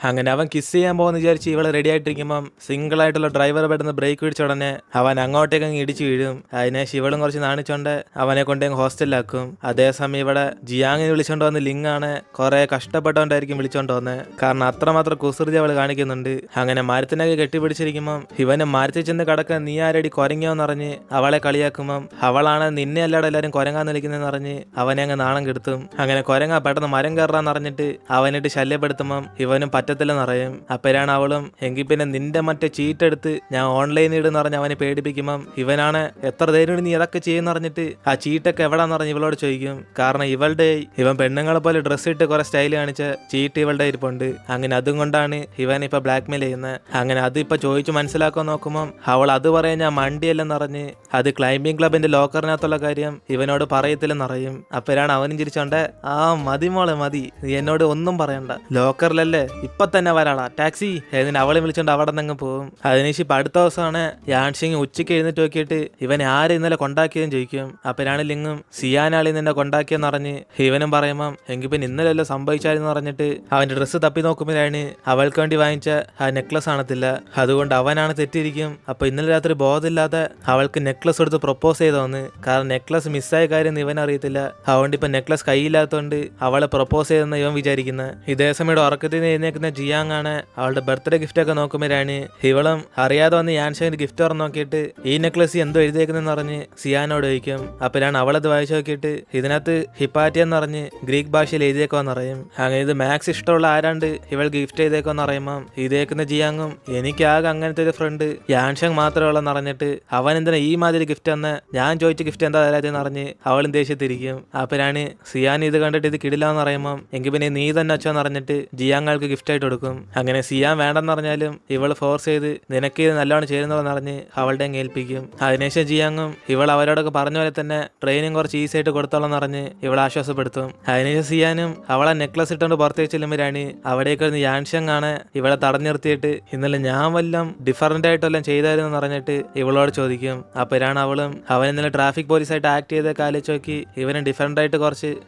അങ്ങനെ അവൻ കിസ് ചെയ്യാൻ പോകുന്ന വിചാരിച്ച് ഇവളെ റെഡി ആയിട്ടിരിക്കുമ്പം സിംഗിൾ ആയിട്ടുള്ള ഡ്രൈവർ പെട്ടെന്ന് ബ്രേക്ക് പിടിച്ച ഉടനെ അവൻ അങ്ങോട്ടേക്ക് അങ്ങ് ഇടിച്ചു വീഴും. അതിനെ ശിവളും കുറച്ച് നാണിച്ചോണ്ട് അവനെ കൊണ്ട് ഹോസ്റ്റലിലാക്കും. അതേസമയം ഇവിടെ ജിയാങ്ങിനെ വിളിച്ചോണ്ട് വന്ന് ലിങ്ങാണ് കുറെ കഷ്ടപ്പെട്ടോണ്ടായിരിക്കും വിളിച്ചോണ്ട് വന്നത്. കാരണം അത്രമാത്രം കുസൃതി അവൾ കാണിക്കുന്നുണ്ട്. അങ്ങനെ മരത്തിനൊക്കെ കെട്ടിപ്പിടിച്ചിരിക്കുമ്പം ഇവന് മരത്തിൽ ചെന്ന് കിടക്കാൻ നീ ആരടി കൊരങ്ങിയോന്നറിഞ്ഞ് അവളെ കളിയാക്കുമ്പം അവളാണ് നിന്നെ അല്ലാതെ എല്ലാവരും കൊരങ്ങാന്ന് വിളിക്കുന്നതെന്ന് അറിഞ്ഞ് അവനെ അങ്ങ് നാണം കെടുത്തും. അങ്ങനെ കൊരങ്ങ പെട്ടെന്ന് മരം കയറാന്ന് അറിഞ്ഞിട്ട് അവനിട്ട് ശല്യപ്പെടുത്തുമ്പം ഇവനും പറ്റത്തില്ലെന്നറിയും. അപ്പോഴാണ് അവളും എങ്കിൽ പിന്നെ നിന്റെ മറ്റേ ചീറ്റ് എടുത്ത് ഞാൻ ഓൺലൈനിൽ ഇടുന്ന് പറഞ്ഞ് അവനെ പേടിപ്പിക്കുമ്പം ഇവനാണ് എത്ര ധൈര്യം നീ ഇതൊക്കെ ചെയ്യുന്ന പറഞ്ഞിട്ട് ആ ചീറ്റൊക്കെ എവിടാന്ന് പറഞ്ഞ് ഇവളോട് ചോദിക്കും. കാരണം ഇവൻ പെണ്ണുങ്ങളെ പോലെ ഡ്രസ്സ് ഇട്ട് കുറെ സ്റ്റൈൽ കാണിച്ച ചീറ്റ് ഇവളുടെ ഇരിപ്പുണ്ട്. അങ്ങനെ അതും കൊണ്ടാണ് ഇവൻ ഇപ്പൊ ബ്ലാക്ക് മെയിൽ ചെയ്യുന്നത്. അങ്ങനെ അതിപ്പോ ചോദിച്ചു മനസ്സിലാക്കാൻ നോക്കുമ്പം അവൾ അത് പറയാൻ ഞാൻ മണ്ടിയല്ലെന്നറിഞ്ഞ് അത് ക്ലൈംബിംഗ് ക്ലബിന്റെ ലോക്കറിനകത്തുള്ള കാര്യം ഇവനോട് പറയത്തില്ലെന്നറിയും. അപ്പോഴാണ് അവനും ചിരിച്ചോണ്ട് ആ മതി മോളെ മതി, നീ എന്നോട് ഒന്നും പറയണ്ട, ലോക്കറിലല്ലേ ഇപ്പൊ തന്നെ വരാടാ ടാക്സി ഏതിന് അവളെ വിളിച്ചോണ്ട് അവിടെ നിന്ന് പോകും. അതിനുശേഷം ഇപ്പൊ അടുത്ത ദിവസമാണ് യാൻഷിങ് ഉച്ചയ്ക്ക് എഴുന്നേറ്റ് നോക്കിയിട്ട് ഇവൻ ആരെ ഇന്നലെ കൊണ്ടാക്കിയതെന്ന് ചോദിക്കും. അപ്പോഴാണ് ലിങ്ങും സിയാനാളി നിന്നെ കൊണ്ടാക്കിയെന്ന് പറഞ്ഞ് ഇവനും പറയുമ്പം എങ്കിൽ പിന്നെ ഇന്നലെ എല്ലാം സംഭവിച്ചായിരുന്നു പറഞ്ഞിട്ട് അവന്റെ ഡ്രസ്സ് തപ്പി നോക്കുമ്പോഴാണ് അവൾക്ക് വേണ്ടി വാങ്ങിച്ച ആ നെക്ലസ് കാണത്തില്ല. അതുകൊണ്ട് അവനാണ് തെറ്റിയിരിക്കും. അപ്പൊ ഇന്നലെ രാത്രി ബോധമില്ലാതെ അവൾക്ക് നെക്ലസ് എടുത്ത് പ്രൊപ്പോസ് ചെയ്തോന്ന്. കാരണം നെക്ലസ് മിസ്സായ കാര്യം ഇവൻ അറിയത്തില്ല. അതുകൊണ്ട് ഇപ്പൊ നെക്ലസ് കയ്യില്ലാത്തതുകൊണ്ട് അവളെ പ്രൊപ്പോസ് ചെയ്തെന്ന് ഇവൻ വിചാരിക്കുന്നത്. ഇതേ സമയം ഉറക്കത്തിൽ നിന്ന് എഴുന്നേക്കുന്ന ജിയാങ് ആണ് അവളുടെ ബർത്ത്ഡേ ഗിഫ്റ്റ് ഒക്കെ നോക്കുമ്പോഴാണ് ഇവളും അറിയാതെ വന്ന് യാൻഷാന്റെ ഗിഫ്റ്റ് തുറന്ന് നോക്കിയിട്ട് ഈ നെക്ലസ് എന്തോ എഴുതിയേക്കുന്നെന്ന് പറഞ്ഞ് സിയാനോട് ചോദിക്കും. അപ്പോഴാണ് അവളത് വായിച്ചു നോക്കിയിട്ട് ഇതിനകത്ത് ഹിപ്പാറ്റിയ എന്ന് പറഞ്ഞ് ഗ്രീക്ക് ഭാഷയിൽ എഴുതിയേക്കോന്ന് അറിയും. അങ്ങനെ ഇത് മാക്സ് ഇഷ്ടമുള്ള ആരാണ്ട് ഇവൾ ഗിഫ്റ്റ് ചെയ്തേക്കോന്ന് അറിയുമ്പം ഇതേക്കുന്ന ജിയാങ്ങും എനിക്കാകെ അങ്ങനത്തെ ഒരു ഫ്രണ്ട് യാൻഷങ് മാത്രമേ ഉള്ളെന്ന് അറിഞ്ഞിട്ട് അവൻ എന്തിനാ ഈ മാതിരി ഗിഫ്റ്റ് എന്ന് ഞാൻ ചോദിച്ച ഗിഫ്റ്റ് എന്താ തരാതെന്ന് അറിഞ്ഞ് അവളും ദേഷ്യത്തിരിക്കും. അപ്പോഴാണ് സിയാൻ ഇത് കണ്ടിട്ട് ഇത് കിടില്ലാന്ന് പറയുമ്പം എങ്കിൽ പിന്നെ നീ തന്നെ അച്ഛന്ന് പറഞ്ഞിട്ട് ജിയാങ്ങൾക്ക് ഗിഫ്റ്റ് ആയിട്ട് കൊടുക്കും. അങ്ങനെ സിയാൻ വേണ്ടെന്ന് പറഞ്ഞാലും ഇവൾ ഫോഴ്സ് ചെയ്ത് നിനക്ക് ഇത് നല്ലോണം ചേരുന്നതെന്ന് പറഞ്ഞ് അവളുടെ ഏൽപ്പിക്കും. അതിനുശേഷം ജിയാങ്ങും ഇവൾ അവരോടൊക്കെ പറഞ്ഞ പോലെ തന്നെ ട്രെയിനിങ് കുറച്ച് ഈസി ആയിട്ട് കൊടുത്തോളം പറഞ്ഞ് ഇവളെ ആശ്വാസപ്പെടുത്തും. അതിനുശേഷം സിയാനും അവളെ നെക്ലസ് ഇട്ടുകൊണ്ട് പുറത്തേക്ക് ചെല്ലുമ്പോഴാണ് അവിടേക്ക് യാൻഷങ് ആണ് ഇവളെ തടഞ്ഞു നിർത്തിയിട്ട് ഇന്നലെ ഞാൻ വല്ലതും ഡിഫറൻ്റ് ആയിട്ടെല്ലാം ചെയ്തായിരുന്നു പറഞ്ഞിട്ട് ഇവളോട് ചോദിക്കും. അപ്പോഴാണ് അവളും അവൻ ഇന്നലെ ട്രാഫിക് പോലീസായിട്ട് ആക്ട് ചെയ്തൊക്കെ ആലോചിച്ച് നോക്കി ഇവന് ഡിഫറൻ്റ് ആയിട്ട്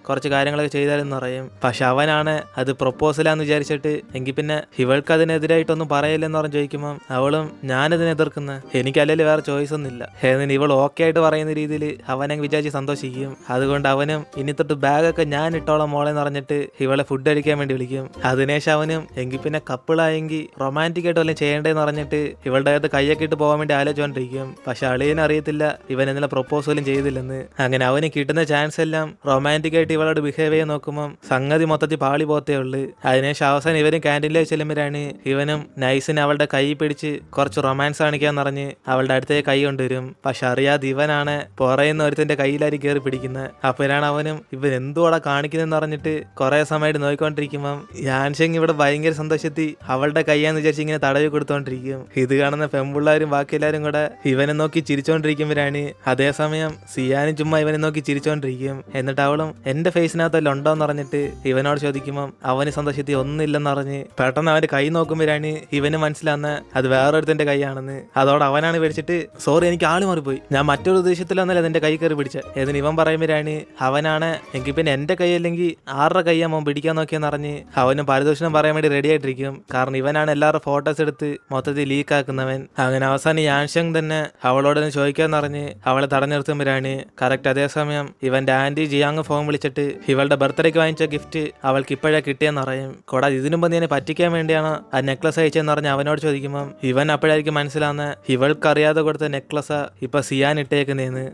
കുറച്ച് കാര്യങ്ങളൊക്കെ ചെയ്താലെന്ന് പറയും. പക്ഷെ അവനാണ് അത് പ്രൊപ്പോസലാന്ന് വിചാരിച്ചിട്ട് എങ്കിൽ പിന്നെ ഇവൾക്ക് അതിനെതിരായിട്ടൊന്നും പറയില്ലെന്ന് പറഞ്ഞ് ചോദിക്കുമ്പോൾ അവളും ഞാനതിനെ എതിർക്കുന്ന എനിക്കല്ലെങ്കിൽ വേറെ ചോയ്സ് ഒന്നുമില്ല എന്നിട്ട് ഇവൾ ഓക്കെ ആയിട്ട് പറയുന്ന രീതിയിൽ അവനെ വിചാരിച്ച് സന്തോഷിക്കും. അതുകൊണ്ട് അവനും ഇനി തൊട്ട് ബാഗൊക്കെ ഞാൻ ഇട്ടോളാം മോളെന്ന് പറഞ്ഞിട്ട് ഇവളെ ഫുഡ് കഴിക്കാൻ വേണ്ടി വിളിക്കും. അതിനുശേഷം അവനും എങ്കിൽ പിന്നെ കപ്പിളായെങ്കിൽ റൊമാൻറ്റിക് ആയിട്ട് വല്ലതും ചെയ്യേണ്ടതെന്ന് പറഞ്ഞിട്ട് ഇവളുടെ അകത്ത് കയ്യൊക്കെ ഇട്ട് പോകാൻ വേണ്ടി ആലോചിച്ചുകൊണ്ടിരിക്കും. പക്ഷെ അളിയനെ അറിയത്തില്ല ഇവൻ ഇന്നലെ പ്രൊപ്പോസലും ചെയ്തില്ലെന്ന്. അങ്ങനെ അവന് കിട്ടുന്ന ചാൻസ് എല്ലാം റൊമാൻറ്റിക് ആയിട്ട് ഇവളോട് ബിഹേവ് ചെയ്യാൻ നോക്കുമ്പോൾ സംഗതി മൊത്തത്തിൽ പാളി പോത്തേ ഉള്ളു. അതിനുശേഷം അവസാനം ഇവരും ക്യാൻറ്റീനിലേക്ക് ചെല്ലുമ്പോഴാണ് ഇവനും നൈസിന് അവളുടെ കൈ പിടിച്ച് കുറച്ച് റൊമാൻസ് കാണിക്കാന്ന് പറഞ്ഞ് അവളുടെ അടുത്തേക്ക് കൈ കൊണ്ടുവരും. പക്ഷെ അറിയാതെ ഇവനാണ് പുറയുന്ന ഒരുത്തിന്റെ കയ്യിലായി കയറി പിടിക്കുന്നത്. അപ്പോഴാണ് അവനും ഇവൻ എന്തുവാടാ കാണിക്കുന്നതെന്ന് പറഞ്ഞിട്ട് കുറെ സമയമായിട്ട് നോക്കിക്കൊണ്ടിരിക്കുമ്പം യാൻഷങ് ഇവിടെ ഭയങ്കര സന്തോഷത്തിൽ അവളുടെ കൈയാന്ന് വിചാരിച്ച് ഇങ്ങനെ തടവി കൊടുത്തോണ്ടിരിക്കും. ഇത് കാണുന്ന പെൺപിള്ളാരും ബാക്കി എല്ലാവരും കൂടെ ഇവനെ നോക്കി ചിരിച്ചോണ്ടിരിക്കുമ്പോഴാണ് അതേസമയം സിയാനും ചുമ്മാ ഇവനെ നോക്കി ചിരിച്ചോണ്ടിരിക്കും. എന്നിട്ട് അവളും എന്റെ ഫേസിനകത്തല്ല ഉണ്ടോന്ന് പറഞ്ഞിട്ട് ഇവനോട് ചോദിക്കുമ്പം അവന് സന്തോഷത്തിൽ ഒന്നുമില്ലെന്ന് പറഞ്ഞ് പെട്ടെന്ന് അവന്റെ കൈ നോക്കുമ്പോഴാണ് ഇവന് മനസ്സിലാവുന്ന അത് വേറൊരുത്തിന്റെ കൈയാണെന്ന്. അതോടെ അവനാണ് പിടിച്ചിട്ട് സോറി എനിക്ക് ആള് മാറിപ്പോയി, ഞാൻ മറ്റൊരു ഉദ്ദേശത്തിലൊന്നല്ല എന്റെ കൈ കയറി പിടിച്ച ഏതിന് ഇവൻ പറയുമ്പോഴാണ് അവനാണ് എങ്കിൽ പിന്നെ എന്റെ കൈ അല്ലെങ്കിൽ ആരുടെ കൈയാമോ പിടിക്കാൻ നോക്കിയെന്ന് പറഞ്ഞ് അവനും പാരിതോഷികം പറയാൻ വേണ്ടി റെഡി ആയിട്ടിരിക്കും. കാരണം ഇവനാണ് എല്ലാവരുടെ ഫോട്ടോസ് എടുത്ത് മൊത്തത്തിൽ ലീക്ക് ആക്കുന്നവൻ. അങ്ങനെ അവസാനം യാൻഷങ് തന്നെ അവളോട് ചോദിക്കാന്ന് പറഞ്ഞ് അവളെ തടഞ്ഞു നിർത്തുമ്പോഴാണ് കറക്റ്റ് അതേസമയം ഇവന്റെ ആന്റി ജിയാങ് ഫോൺ വിളിച്ചിട്ട് ഇവളുടെ ബർത്ത്ഡേക്ക് വാങ്ങിച്ച ഗിഫ്റ്റ് അവൾക്ക് ഇപ്പോഴാ കിട്ടിയെന്ന് അറിയും. കൂടാതെ ഇതിനു മുമ്പ് നീ പറ്റിക്കാൻ വേണ്ടിയാണ് ആ നെക്ലസ് അയച്ചെന്ന് പറഞ്ഞ് അവനോട് ചോദിക്കുമ്പോൾ ഇവൻ അപ്പോഴായിരിക്കും മനസ്സിലാവുന്ന ഇവൾക്ക് അറിയാതെ കൊടുത്ത നെക്ലസ് ഇപ്പൊ സിയാൻ ഇട്ടേക്കുന്നേന്ന്.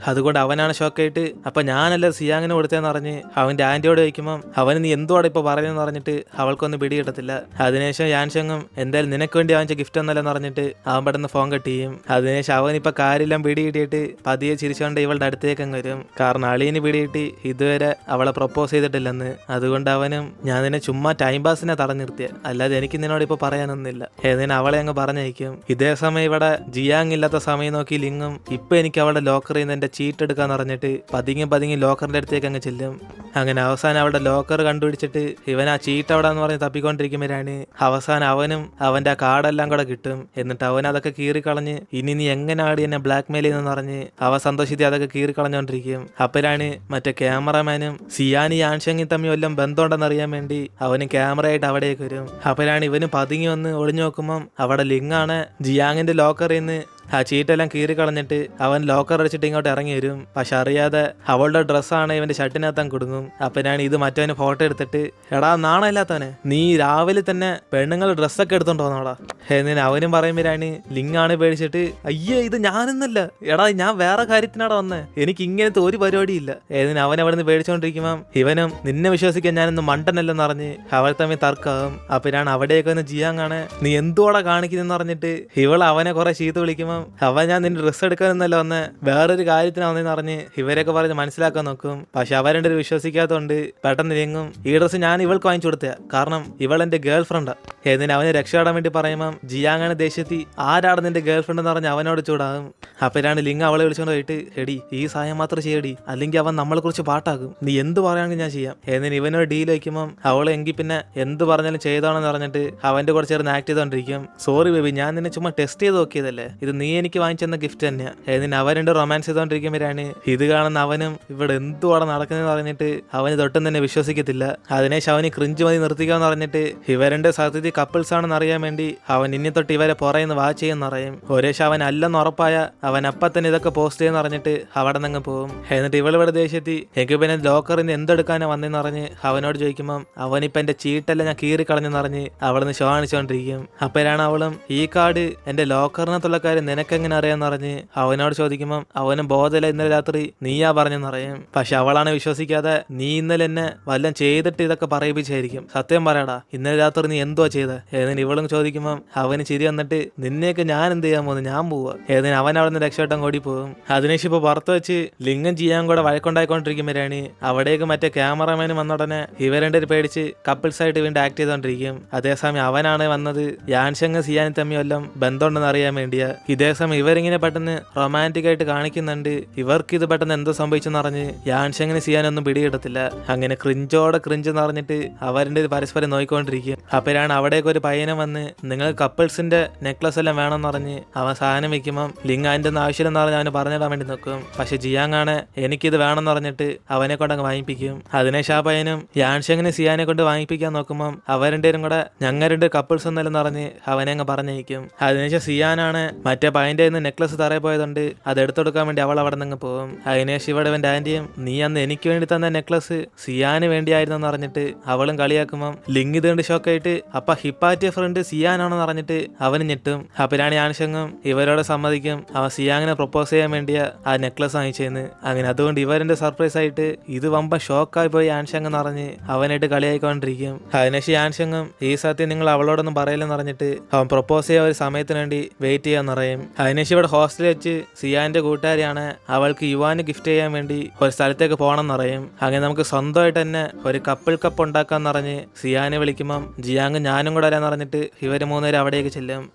അതുകൊണ്ട് അവനാണ് ഷോക്കായിട്ട് അപ്പൊ ഞാനല്ല സിയാങ്ങിന് കൊടുത്തതെന്ന് പറഞ്ഞ് അവന്റെ ആന്റിയോട് ചോദിക്കുമ്പോൾ അവന് നീ എന്തുവാണ് ഇപ്പൊ പറയുന്നതെന്ന് പറഞ്ഞിട്ട് അവൾക്കൊന്നും പിടി കിട്ടത്തില്ല. അതിനുശേഷം യാൻഷങ്ങും എന്തായാലും നിനക്ക് വേണ്ടി വാങ്ങിച്ച ഗിഫ്റ്റ് ഒന്നല്ലെന്ന് പറഞ്ഞിട്ട് അവൻ പെട്ടെന്ന് ഫോൺ കട്ട് ചെയ്യും. അതിനുശേഷം അവൻ ഇപ്പൊ കാര്യമെല്ലാം പിടി കിട്ടിയിട്ട് പതിയെ ചിരിച്ചുകൊണ്ട് ഇവളുടെ അടുത്തേക്ക് അങ്ങ് വരും. കാരണം അളിയന് പിടി കിട്ടി ഇതുവരെ അവളെ പ്രൊപ്പോസ് ചെയ്തിട്ടില്ലെന്ന്. അതുകൊണ്ട് അവനും ഞാൻ നിന്നെ ചുമ്മാ ടൈം പാസിനെ തടഞ്ഞു നിർത്തിയ അല്ലാതെ എനിക്ക് നിന്നോട് ഇപ്പൊ പറയാനൊന്നുമില്ല ഏതിന് അവളെ അങ്ങ് പറഞ്ഞയക്കും. ഇതേ സമയം ഇവിടെ ജിയാങ് ഇല്ലാത്ത സമയം നോക്കി ലിങ്ങും ഇപ്പൊ എനിക്ക് അവളുടെ ലോക്കറിൽ നിന്ന് എന്റെ ചീട്ട് എടുക്കാന്ന് പറഞ്ഞിട്ട് പതുങ്ങി ലോക്കറിന്റെ അടുത്തേക്ക് അങ്ങ് ചെല്ലും. അങ്ങനെ അവസാനം അവിടെ ലോക്കർ കണ്ടുപിടിച്ചിട്ട് ഇവൻ ആ ചീട്ട് അവിടെ എന്ന് പറഞ്ഞ് തപ്പിക്കൊണ്ടിരിക്കുമ്പോഴാണ് അവസാനം അവനും അവന്റെ ആ കാർഡെല്ലാം കൂടെ കിട്ടും. എന്നിട്ട് അവൻ അതൊക്കെ കീറിക്കളഞ്ഞ് ഇനി നീ എങ്ങനെ ആടി എന്നെ ബ്ലാക്ക് മെയിൽ ചെയ്യുന്നെന്ന് പറഞ്ഞ് അവ സന്തോഷിച്ച് അതൊക്കെ കീറിക്കളഞ്ഞോണ്ടിരിക്കും. അപ്പോഴാണ് മറ്റേ ക്യാമറമാനും സിയാനി യാൻഷങ്ങി തമ്മിൽ വല്ലതും ബന്ധമുണ്ടെന്ന് അറിയാൻ വേണ്ടി അവന് ക്യാമറയായിട്ട് അവിടേക്ക് വരും. അപ്പോഴാണ് ഇവന് പതുങ്ങി വന്ന് ഒളിഞ്ഞു നോക്കുമ്പം അവിടെ ലിങ്ങാണ് ജിയാങ്ങിന്റെ ലോക്കറിൽ നിന്ന് ആ ചീട്ടെല്ലാം കീറി കളഞ്ഞിട്ട് അവൻ ലോക്കർ അടിച്ചിട്ട് ഇങ്ങോട്ട് ഇറങ്ങി വരും. പക്ഷെ അറിയാതെ അവളുടെ ഡ്രസ്സാണ് ഇവന്റെ ഷർട്ടിനകത്താൻ കൊടുങ്ങും. അപ്പനാണ് ഇത് മറ്റവന് ഫോട്ടോ എടുത്തിട്ട് എടാ നാണമില്ലാത്തവനെ, നീ രാവിലെ തന്നെ പെണ്ണുങ്ങൾ ഡ്രസ്സൊക്കെ എടുത്തോണ്ട് വന്നോടാ എന്നിന് അവനും പറയുമ്പോഴാണ് ലിങ്ങാണ് പേടിച്ചിട്ട് അയ്യേ ഇത് ഞാനൊന്നല്ല, എടാ ഞാൻ വേറെ കാര്യത്തിനാടാ വന്നേ, എനിക്ക് ഇങ്ങനത്തെ ഒരു പരിപാടിയില്ല എന്നിന് അവൻ അവിടെ നിന്ന് പേടിച്ചോണ്ടിരിക്കുമ്പം ഇവനും നിന്നെ വിശ്വസിക്കാൻ ഞാനൊന്നും മണ്ടനല്ലെന്ന് പറഞ്ഞ് അവൾ തമ്മിൽ തർക്കാവും. അപ്പനാണ് അവിടെയൊക്കെ വന്ന് ജിയാങ്ങാണ് നീ എന്തുവാടാ കാണിക്കുന്നെന്ന് പറഞ്ഞിട്ട് ഇവൾ അവനെ കുറെ ചീത്ത വിളിക്കുമ്പം അവൻ ഞാൻ നിന്റെ ഡ്രസ്സ് എടുക്കാനൊന്നല്ല വന്ന് വേറൊരു കാര്യത്തിനാ വന്നെന്ന് പറഞ്ഞ് ഇവരൊക്കെ പറഞ്ഞ് മനസ്സിലാക്കാൻ നോക്കും. പക്ഷെ അവരുടെ ഒരു വിശ്വസിക്കാത്തതുകൊണ്ട് പെട്ടെന്ന് ഇറങ്ങും. ഈ ഡ്രസ്സ് ഞാൻ ഇവൾക്ക് വാങ്ങിച്ചു കൊടുത്തയാ, കാരണം ഇവൾ എന്റെ ഗേൾ ഫ്രണ്ടാ എന്നിന് അവനെ രക്ഷപ്പെടാൻ വേണ്ടി പറയുമ്പം ജിയാങ്ങാണ് ദേഷ്യത്തി ആരാണ് നിന്റെ ഗേൾ ഫ്രണ്ട് എന്ന് പറഞ്ഞ് അവനോട് ചൂടാകും. അപ്പോഴാണ് ലിങ് അവളെ വിളിച്ചോണ്ട് പോയിട്ട് എടി ഈ സഹായം മാത്രം ചെയ്യടി, അല്ലെങ്കിൽ അവൻ നമ്മളെ കുറിച്ച് പാട്ടാക്കും, നീ എന്ത് പറയുകയാണെങ്കിൽ ഞാൻ ചെയ്യാം എന്നിന് ഇവനോട് ഡീൽ വയ്ക്കുമ്പം അവളെ എങ്കിൽ പിന്നെ എന്ത് പറഞ്ഞാലും ചെയ്തോണെന്ന് പറഞ്ഞിട്ട് അവന്റെ കൂടെ ചേർന്ന് ആക്ട് ചെയ്തോണ്ടിരിക്കും. സോറി ബേബി, ഞാൻ നിന്നെ ചുമ്മാ ടെസ്റ്റ് ചെയ്ത് നോക്കിയതല്ലേ, ഇത് നീ എനിക്ക് വാങ്ങിച്ചെന്ന ഗിഫ്റ്റ് തന്നെയാ എന്നിന് അവരുടെ റൊമാൻസ് ചെയ്തോണ്ടിരിക്കുമ്പോഴാണ് ഇത് കാണുന്ന അവനും ഇവിടെ എന്തുവാടെ നടക്കുന്നതെന്ന് പറഞ്ഞിട്ട് അവന് തൊട്ടും തന്നെ വിശ്വസിക്കത്തില്ല. അതിനേശം അവന് ക്രിഞ്ച് മതി നിർത്തിക്കാന്ന് പറഞ്ഞിട്ട് ഇവരുടെ സത്യത്തിൽ കപ്പിൾസ് ആണെന്ന് അറിയാൻ വേണ്ടി അവൻ ഇനി തൊട്ട് ഇവരെ പുറയുന്ന വാച്ച് ചെയ്യുന്ന അറിയും. ഒരേശം അവൻ അല്ലെന്ന് ഉറപ്പായ അവൻ അപ്പം തന്നെ ഇതൊക്കെ പോസ്റ്റ് ചെയ്യുന്ന പറഞ്ഞിട്ട് അവിടെ നിന്ന് പോകും. എന്നിട്ട് ഇവളിവിടെ ദേഷ്യത്തി എനിക്ക് പിന്നെ ലോക്കറിന്ന് എന്തെടുക്കാനാ വന്നെന്ന് പറഞ്ഞ് അവനോട് ചോദിക്കുമ്പം അവനിപ്പം എന്റെ ചീട്ടെല്ലാം ഞാൻ കീറി കളഞ്ഞെന്ന് പറഞ്ഞ് അവളിന്ന് ഷോ കാണിച്ചോണ്ടിരിക്കും. അപ്പോഴാണ് അവളും ഈ കാർഡ് എന്റെ ലോക്കറിനകത്തുള്ള കാര്യം നിനക്കെങ്ങനെ അറിയാന്ന് പറഞ്ഞ് അവനോട് ചോദിക്കുമ്പം അവനും ബോധമില്ല ഇന്നലെ രാത്രി നീയാ പറഞ്ഞെന്ന് അറിയും. പക്ഷെ അവളാണ് വിശ്വസിക്കാതെ നീ ഇന്നലെ എന്നെ വല്ലതും ചെയ്തിട്ട് ഇതൊക്കെ പറയിപ്പിച്ചായിരിക്കും, സത്യം പറയടാ ഇന്നലെ രാത്രി നീ എന്തുവാ ചെയ്തത് എന്നിന് ഇവളും ചോദിക്കുമ്പം അവന് ചിരി വന്നിട്ട് നിന്നെയൊക്കെ ഞാൻ എന്ത് ചെയ്യാൻ പോകുന്നു, ഞാൻ പോവാ ഏതിന് അവൻ അവിടെ നിന്ന് രക്ഷപ്പെട്ടം കൂടി പോകും. അതിനേശം ഇപ്പൊ പുറത്ത് വെച്ച് ലിംഗം ചെയ്യാൻ കൂടെ വഴക്കുണ്ടായിക്കൊണ്ടിരിക്കുമ്പോഴാണ് അവിടേക്ക് മറ്റേ ക്യാമറമാനും വന്നുടനെ ഇവരുടെ പേടിച്ച് കപ്പിൾസ് ആയിട്ട് വീണ്ടും ആക്ട് ചെയ്തോണ്ടിരിക്കും. അതേസമയം അവനാണ് വന്നത് യാൻഷങ് സിയാനും തമ്മിൽ വല്ലതും ബന്ധമുണ്ടെന്ന് അറിയാൻ വേണ്ടിയാ. ഇതേസമയം ഇവരിങ്ങനെ പെട്ടെന്ന് റൊമാൻറ്റിക് ആയിട്ട് കാണിക്കുന്നുണ്ട്. ഇവർക്ക് ഇത് പെട്ടെന്ന് എന്തോ സംഭവിച്ചെന്ന് പറഞ്ഞ് യാൻഷങ്ങിന് ചെയ്യാനൊന്നും പിടികിട്ടത്തില്ല. അങ്ങനെ ക്രിഞ്ചോടെ ക്രിഞ്ച് എന്ന് പറഞ്ഞിട്ട് അവരുടെ പരസ്പരം നോയിക്കൊണ്ടിരിക്കും. അപ്പോഴാണ് അവിടേക്ക് ഒരു പയ്യനും വന്ന് നിങ്ങൾ കപ്പിൾസിന്റെ നെക്ലസ് എല്ലാം വേണമെന്ന് പറഞ്ഞ് അവൻ സാധനം വെക്കുമ്പം ലിങ് അതിൻ്റെ ഒന്നും ആവശ്യമില്ലെന്ന് പറഞ്ഞ് അവന് പറഞ്ഞിടാൻ വേണ്ടി നോക്കും. പക്ഷെ ജിയാങ്ങാണ് എനിക്കിത് വേണമെന്ന് പറഞ്ഞിട്ട് അവനെ കൊണ്ട് അങ്ങ് വാങ്ങിപ്പിക്കും. അതിനേശം ആ പയ്യനും യാൻഷങ്ങിന് സിയാനെ കൊണ്ട് വാങ്ങിപ്പിക്കാൻ നോക്കുമ്പം അവരുടെയും കൂടെ ഞങ്ങളുടെ കപ്പിൾസ് ഒന്നല്ലെന്ന് പറഞ്ഞ് അവനെ അങ്ങ് പറഞ്ഞയക്കും. അതിനേശം സിയാനാണ് മറ്റേ പയ്യന്റെ നെക്ലസ് തറയിൽ പോയതുകൊണ്ട് അത് എടുത്തെടുക്കാൻ വേണ്ടി അവൾ അവിടെ നിന്ന് പോകും. അതിനേശം ഇവിടെ ഇവന്റെ ആന്റിയും നീ അന്ന് എനിക്ക് വേണ്ടി തന്ന നെക്ലസ് സിയാന് വേണ്ടിയായിരുന്നു എന്ന് പറഞ്ഞിട്ട് അവളും കളിയാക്കുമ്പം ലിങ് ഇത് കണ്ട് ഷോക്കായിട്ട് അപ്പൊ ഹിപ്പാറ്റിയ ഫ്രണ്ട് സിയാനാണെന്ന് പറഞ്ഞിട്ട് അവന് ഞെട്ടും. അപ്പിലാണ് യാൻഷങ്ങും ഇവരോട് സമ്മതിക്കും അവൻ സിയാങ്ങിനെ പ്രപ്പോസ് ചെയ്യാൻ വേണ്ടിയ ആ നെക്ലസ് വാങ്ങിച്ചെന്ന്. അങ്ങനെ അതുകൊണ്ട് ഇവരുടെ സർപ്രൈസ് ആയിട്ട് ഇത് വമ്പ ഷോക്കായി പോയി യാൻഷങ് എന്ന് പറഞ്ഞ് അവനായിട്ട് കളിയായിക്കൊണ്ടിരിക്കും. അതിനേശം യാൻഷങ്ങും ഈ സത്യം നിങ്ങൾ അവളോടൊന്നും പറയില്ലെന്ന് പറഞ്ഞിട്ട് അവൻ പ്രപ്പോസ് ചെയ്യാൻ ഒരു സമയത്തിന് വേണ്ടി വെയിറ്റ് ചെയ്യാൻ പറയും. അതിനേശം ഇവിടെ ഹോസ്റ്റലിൽ വെച്ച് സിയാന്റെ കൂട്ടുകാരിയാണ് അവൾക്ക് യുവാന് ഗിഫ്റ്റ് ചെയ്യാൻ വേണ്ടി ഒരു സ്ഥലത്തേക്ക് പോകണം എന്നറിയും. അങ്ങനെ നമുക്ക് സ്വന്തമായിട്ട് തന്നെ ഒരു കപ്പിൾ കപ്പ് ഉണ്ടാക്കാന്ന് പറഞ്ഞ് സിയാനെ വിളിക്കുമ്പം ജിയാങ് ഞാനും കൂടെ വരാന്ന് പറഞ്ഞിട്ട് ഇവര് മൂന്നുപേരും അവിടേക്ക് ചെല്ലും.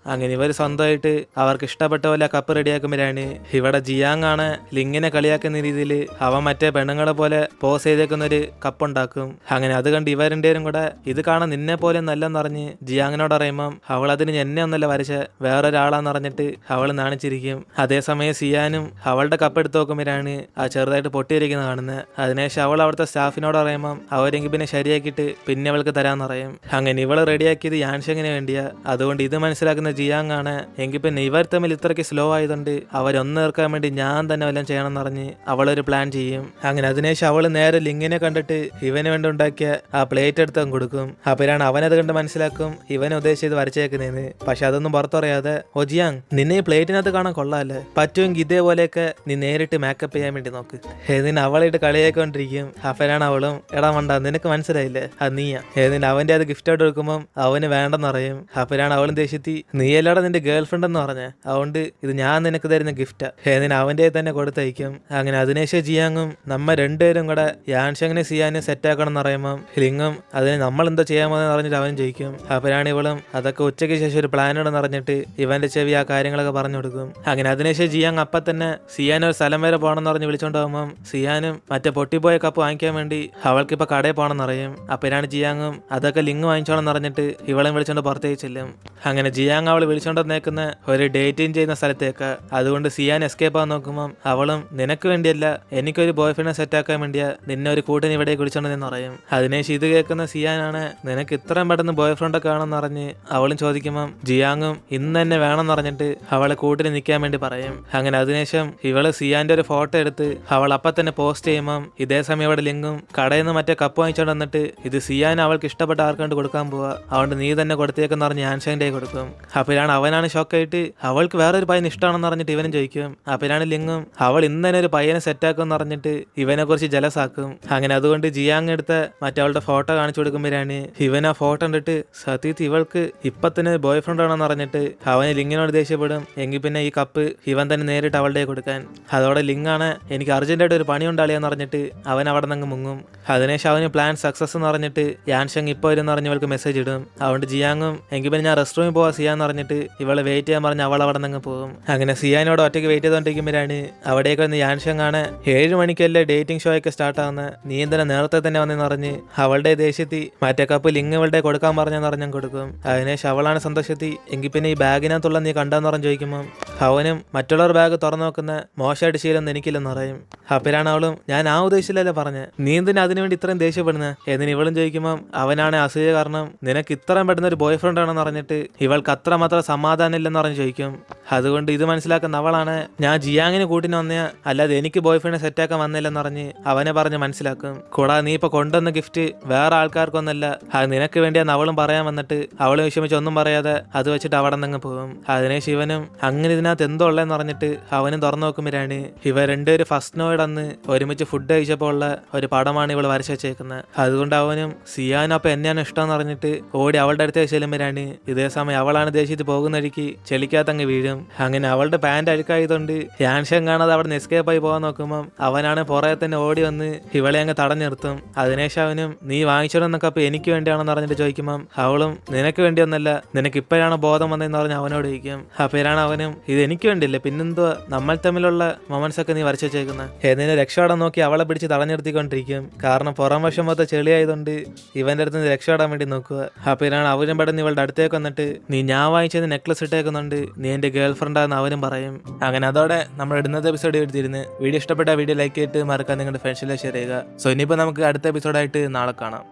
അങ്ങനെ ഇവര് സ്വന്തമായിട്ട് അവർക്ക് ഇഷ്ടപ്പെട്ട പോലെ കപ്പ് റെഡിയാക്കുമ്പോഴാണ് ഇവിടെ ജിയാങ് ആണ് ലിങ്ങിനെ കളിയാക്കുന്ന രീതിയിൽ അവൻ മറ്റേ പെണ്ണുങ്ങളെ പോലെ പോസ് ചെയ്തേക്കുന്ന ഒരു കപ്പ് ഉണ്ടാക്കും. അങ്ങനെ അത് കണ്ട് ഇവരുണ്ടേരും കൂടെ ഇത് കാണാൻ നിന്നെ പോലെ നല്ലെന്ന് പറഞ്ഞ് ജിയാങ്ങിനോട് അറിയുമ്പം അവൾ അതിന് എന്നെ ഒന്നല്ല വരച്ച വേറൊരാളാന്ന് പറഞ്ഞിട്ട് അവൾ നാണിച്ചിരിക്കും. അതേസമയം സിയാനും അവളുടെ കപ്പ് എടുത്ത് നോക്കുമ്പോഴാണ് ആ ചെറുതായിട്ട് പൊട്ടിയിരിക്കുന്നത് കാണുന്നത്. അതിനേശം അവൾ അവിടുത്തെ സ്റ്റാഫിനോട് പറയുമ്പം അവരെങ്കിൽ പിന്നെ ശരിയാക്കിയിട്ട് പിന്നെ അവൾക്ക് തരാന്ന് പറയും. അങ്ങനെ ഇവള് റെഡിയാക്കിയത് യാൻഷങ്ങിന് വേണ്ടിയാ. അതുകൊണ്ട് ഇത് മനസ്സിലാക്കുന്ന ജിയാങ് ആണ് എങ്കിൽ പിന്നെ ഇവർ തമ്മിൽ ഇത്രയ്ക്ക് സ്ലോ ആയതുകൊണ്ട് അവരൊന്ന് തീർക്കാൻ വേണ്ടി ഞാൻ തന്നെ വല്ലതും ചെയ്യണമെന്ന് പറഞ്ഞ് അവളൊരു പ്ലാൻ ചെയ്യും. അങ്ങനെ അതിനേശം അവള് നേരെ ലിങ്ങിനെ കണ്ടിട്ട് ഇവന് വേണ്ടി ഉണ്ടാക്കിയ ആ പ്ലേറ്റ് എടുത്ത് കൊടുക്കും. അപ്പോഴാണ് അവനത് കണ്ട് മനസ്സിലാക്കും ഇവനെ ഉദ്ദേശിച്ചത് വരച്ചേക്കുന്നതെന്ന്. പക്ഷെ അതൊന്നും പുറത്തറിയാതെ ഓ ജിയാങ് നിന്നെ ഈ പ്ലേറ്റിനകത്ത് കാണാൻ കൊള്ളാല്ലേ, പറ്റുമെങ്കിൽ ഇതേപോലെയൊക്കെ നീ നേരിട്ട് മേക്കപ്പ് ചെയ്യാൻ വേണ്ടി നോക്ക് ഏതിന് അവളായിട്ട് കളിയാക്കൊണ്ടിരിക്കും. അപ്പോഴാണ് അവളും എടാ മണ്ട നിനക്ക് മനസ്സിലായില്ലേ അത് നീയാ ഏതിന് അവന്റെ അത് ഗിഫ്റ്റ് ആയിട്ട് എടുക്കുമ്പം അവന് വേണ്ടെന്ന് പറയും. അപ്പോഴാണ് അവളും ദേഷ്യത്തി നീ എല്ലാടെ നിന്റെ ഗേൾ ഫ്രണ്ട് എന്ന് പറഞ്ഞ അതുകൊണ്ട് ഇത് ഞാൻ നിനക്ക് തരുന്ന ഗിഫ്റ്റാ ഏതിന് അവന്റെ തന്നെ കൊടുത്തയക്കും. അങ്ങനെ അതിനേശം ജിയാങ്ങും നമ്മ രണ്ടുപേരും കൂടെ യാൻഷങ്ങിനെ സിയാനെ സെറ്റ് ആക്കണം എന്ന് പറയുമ്പം ലിങ്ങും അതിന് നമ്മൾ എന്താ ചെയ്യാമെന്ന് പറഞ്ഞിട്ട് അവൻ ജയിക്കും. അപ്പോഴാണ് ഇവളും അതൊക്കെ ഉച്ചയ്ക്ക് ശേഷം ഒരു പ്ലാനോടെന്ന് പറഞ്ഞിട്ട് ഇവന്റെ ചെവി ആ കാര്യങ്ങളൊക്കെ എന്നൊക്കെ പറഞ്ഞു കൊടുക്കും. അങ്ങനെ അതിനുശേഷം ജിയാങ് അപ്പം തന്നെ സിയാൻ ഒരു സ്ഥലം വരെ പോകണമെന്ന് പറഞ്ഞ് വിളിച്ചോണ്ട് പോകുമ്പം സിയാനും മറ്റേ പൊട്ടിപ്പോയ കപ്പ് വാങ്ങിക്കാൻ വേണ്ടി അവൾക്കിപ്പോൾ കടയിൽ പോകണമെന്ന് അറിയും. അപ്പോഴാണ് ജിയാങ്ങും അതൊക്കെ ലിങ്ക് വാങ്ങിച്ചോളെന്ന് പറഞ്ഞിട്ട് ഇവളെ വിളിച്ചോണ്ട് പുറത്തേക്ക് ചെല്ലും. അങ്ങനെ ജിയാങ് അവൾ വിളിച്ചോണ്ട് നിൽക്കുന്ന ഒരു ഡേറ്റിംഗ് ചെയ്യുന്ന സ്ഥലത്തേക്ക്. അതുകൊണ്ട് സിയാൻ എസ്കേപ്പ് ആകാൻ നോക്കുമ്പം അവളും നിനക്ക് വേണ്ടിയല്ല, എനിക്കൊരു ബോയ് ഫ്രണ്ടിനെ സെറ്റാക്കാൻ വേണ്ടിയാ നിന്നെ ഒരു കൂട്ടിന് ഇവിടെ വിളിച്ചോണ്ട് നിന്ന് പറയും. അതിനുശേഷം ഇത് കേൾക്കുന്ന സിയാനാണ് നിനക്ക് ഇത്രയും പെട്ടെന്ന് ബോയ് ഫ്രണ്ടൊക്കെ ആണെന്ന് പറഞ്ഞ് അവളും ചോദിക്കുമ്പം ജിയാങ്ങും ഇന്ന് തന്നെ വേണമെന്ന് പറഞ്ഞിട്ട് അവളെ കൂട്ടിന് നിൽക്കാൻ വേണ്ടി പറയും. അങ്ങനെ അതിനുശേഷം ഇവള് സിയാന്റെ ഒരു ഫോട്ടോ എടുത്ത് അവൾ അപ്പം തന്നെ പോസ്റ്റ് ചെയ്യുമ്പം ഇതേ സമയം ഇവിടെ ലിങ്കും കടയിൽ നിന്ന് മറ്റേ കപ്പ് വാങ്ങിച്ചോണ്ട് വന്നിട്ട് ഇത് സിയാൻ അവൾക്ക് ഇഷ്ടപ്പെട്ട ആർക്കാണ്ട് കൊടുക്കാൻ പോവാ, അതുകൊണ്ട് നീ തന്നെ കൊടുത്തേക്കെന്ന് പറഞ്ഞ് ഹാൻഷാൻ്റെ കൊടുക്കും. അപ്പോഴാണ് അവനാണ് ഷോക്കായിട്ട് അവൾക്ക് വേറൊരു പയ്യൻ ഇഷ്ടമാണെന്ന് പറഞ്ഞിട്ട് ഇവനും ചോദിക്കും. അപ്പോഴാണ് ലിങ്കും അവൾ ഇന്ന് തന്നെ ഒരു പയ്യനെ സെറ്റാക്കും എന്ന് പറഞ്ഞിട്ട് ഇവനെ കുറിച്ച് ജലസാക്കും. അങ്ങനെ അതുകൊണ്ട് ജിയാങ് എടുത്ത മറ്റവളുടെ ഫോട്ടോ കാണിച്ചു കൊടുക്കുമ്പോഴാണ് ഇവൻ ആ ഫോട്ടോ കണ്ടിട്ട് സത്യത്തിൽ ഇവൾക്ക് ഇപ്പൊ തന്നെ ബോയ് ഫ്രണ്ട് ആണെന്ന് പറഞ്ഞിട്ട് അവന് ലിങ്ങിനോട് ദേഷ്യപ്പെടും. എങ്കിൽ പിന്നെ ഈ കപ്പ് ഇവൻ തന്നെ നേരിട്ട് അവളുടെ കൊടുക്കാൻ. അതോടെ ലിങ്ങാണ് എനിക്ക് അർജന്റായിട്ട് ഒരു പണി ഉണ്ടാളിയെന്ന് പറഞ്ഞിട്ട് അവൻ അവിടെ നിന്ന് മുങ്ങും. അതിനുശേഷം അവന് പ്ലാൻ സക്സസ് എന്ന് പറഞ്ഞിട്ട് യാൻഷങ് ഇപ്പോൾ വരും പറഞ്ഞ് ഇവൾക്ക് മെസ്സേജ് ഇടും. അതുകൊണ്ട് ജിയാങ്ങും എങ്കിൽ പിന്നെ ഞാൻ റെസ്റ്റ് റൂമിൽ പോവാ സിയാന്ന് പറഞ്ഞിട്ട് ഇവളെ വെയിറ്റ് ചെയ്യാൻ പറഞ്ഞ് അവൾ അവിടെ നിന്ന് പോകും. അങ്ങനെ സിയാനോട് ഒറ്റയ്ക്ക് വെയിറ്റ് ചെയ്തുകൊണ്ടിരിക്കുമ്പോഴാണ് അവിടേക്ക് വന്ന് യാൻഷങ് ആണ് 7 മണിക്കല്ലേ ഡേറ്റിംഗ് ഷോ ഒക്കെ സ്റ്റാർട്ട് ആവുന്നത്, നീ എന്തിനാ നേരത്തെ തന്നെ വന്നെന്ന് പറഞ്ഞ് അവളുടെ ദേഷ്യത്തിൽ മറ്റേ കപ്പ് ലിങ് ഇവളുടെ കൊടുക്കാൻ പറഞ്ഞെന്ന് പറഞ്ഞാൽ കൊടുക്കും. അതിനുശേഷം അവളാണ് സന്തോഷത്തിൽ എങ്കിൽ പിന്നെ ഈ ബാഗിനകത്തുള്ള നീ കണ്ടെന്ന് പറഞ്ഞ് ചോദിക്കുമ്പം അവനും മറ്റുള്ളവർ ബാഗ് തുറന്നു നോക്കുന്ന മോശമായിട്ട് ശീലം എനിക്കില്ലെന്ന് പറയും. അപ്പോഴാണ് അവളും ഞാൻ ആ ഉദ്ദേശിച്ചില്ലല്ലേ പറഞ്ഞ്, നീ എന്തിനാ അതിനുവേണ്ടി ഇത്രയും ദേഷ്യപ്പെടുന്നത് എന്നിന് ഇവളും ചോദിക്കുമ്പം അവനാണ് അസൂയ കാരണം നിനക്ക് ഇത്രയും പെട്ടെന്ന് ഒരു ബോയ് ഫ്രണ്ട് ആണെന്ന് പറഞ്ഞിട്ട് ഇവൾക്ക് അത്രമാത്രം സമാധാനം ഇല്ലെന്ന് പറഞ്ഞ് ചോദിക്കും. അതുകൊണ്ട് ഇത് മനസ്സിലാക്കുന്ന അവളാണ് ഞാൻ ജിയാങ്ങിന് കൂട്ടിന് വന്നയാ, അല്ലാതെ എനിക്ക് ബോയ് ഫ്രണ്ടിനെ സെറ്റാക്കാൻ വന്നില്ലെന്ന് പറഞ്ഞ് അവനെ പറഞ്ഞ് മനസ്സിലാക്കും. കൂടാതെ നീ ഇപ്പൊ കൊണ്ടുവന്ന ഗിഫ്റ്റ് വേറെ ആൾക്കാർക്കൊന്നല്ല, അത് നിനക്ക് വേണ്ടിയാന്ന് അവളും പറയാൻ വന്നിട്ട് അവള് വിഷമിച്ച് ഒന്നും പറയാതെ അത് വെച്ചിട്ട് അവിടെ നിന്ന് പോകും. അതിനെ ശിവനും അങ്ങനെ ഇതിനകത്ത് എന്തോ ഉള്ളതെന്ന് പറഞ്ഞിട്ട് അവനും തുറന്നു നോക്കുമ്പോഴാണ് ഇവ രണ്ടുപേര് ഫസ്റ്റ് നോയിഡ് അന്ന് ഒരുമിച്ച് ഫുഡ് കഴിച്ചപ്പോൾ ഉള്ള ഒരു പടമാണ് ഇവൾ വരച്ചു വെച്ചേക്കുന്നത്. അതുകൊണ്ട് അവനും സിയാനും അപ്പൊ എന്നെയാണ് ഇഷ്ടമെന്ന് പറഞ്ഞിട്ട് ഓടി അവളുടെ അടുത്തേക്ക് ചെല്ലുമ്പോഴാണ് ഇതേ സമയം അവളാണ് ദേഷ്യത്തിൽ പോകുന്ന വഴിക്ക് ചെളിക്കകത്തങ്ങ് വീഴും. അങ്ങനെ അവളുടെ പാൻറ് അഴുക്കായതുകൊണ്ട് യാൻഷൻ കാണാതെ അവിടെ നിന്ന് എസ്കേപ്പ് ആയി പോകാൻ നോക്കുമ്പം അവനാണ് പുറകെ തന്നെ ഓടി വന്ന് ഇവളെ അങ്ങ് തടഞ്ഞു നിർത്തും. അതിനുശേഷം അവനും നീ വാങ്ങിച്ചോടെന്നൊക്കെ അപ്പൊ എനിക്ക് വേണ്ടിയാണെന്ന് പറഞ്ഞിട്ട് ചോദിക്കുമ്പം അവളും നിനക്ക് വേണ്ടിയൊന്നല്ല, നിനക്ക് ഇപ്പോഴാണ് ബോധം വന്നതെന്ന് പറഞ്ഞ് അവനോട് ചോദിക്കും. അപ്പോഴാണ് അവനും ഇത് എനിക്ക് വേണ്ടിയില്ലേ, പിന്നെന്തുവാ നമ്മൾ തമ്മിലുള്ള മൊമെന്റ്സ് ഒക്കെ നീ വരച്ചു വെച്ചേക്കുന്നത് എന്നിനെ രക്ഷപ്പെടാൻ നോക്കി അവളെ പിടിച്ച് തടഞ്ഞിർത്തിക്കൊണ്ടിരിക്കും. കാരണം പുറം വശം മൊത്തം ചെളിയായതുകൊണ്ട് ഇവന്റെ അടുത്ത് നിന്ന് രക്ഷപ്പെടാൻ വേണ്ടി നോക്കുക. അപ്പോഴാണ് അവനും പെട്ടെന്ന് ഇവളുടെ അടുത്തേക്ക് വന്നിട്ട് നീ ഞാൻ വാങ്ങിച്ചത് നെക്ലസ് ഇട്ടേക്കുന്നുണ്ട്, നീ എന്റെ ഗേൾ ഫ്രണ്ടാന്ന് അവനും പറയും. അങ്ങനെ അതോടെ നമ്മൾ ഇടുന്നത് എപ്പിസോഡ് എടുത്തിരുന്നു. വീഡിയോ ഇഷ്ടപ്പെട്ട വീഡിയോ ലൈക്ക് ചെയ്തിട്ട് മറക്കാൻ നിങ്ങളുടെ ഫ്രണ്ട്സിലെ ഷെയർ ചെയ്യുക. സോ ഇനിയിപ്പോൾ നമുക്ക് അടുത്ത എപ്പിസോഡായിട്ട് നാളെ കാണാം.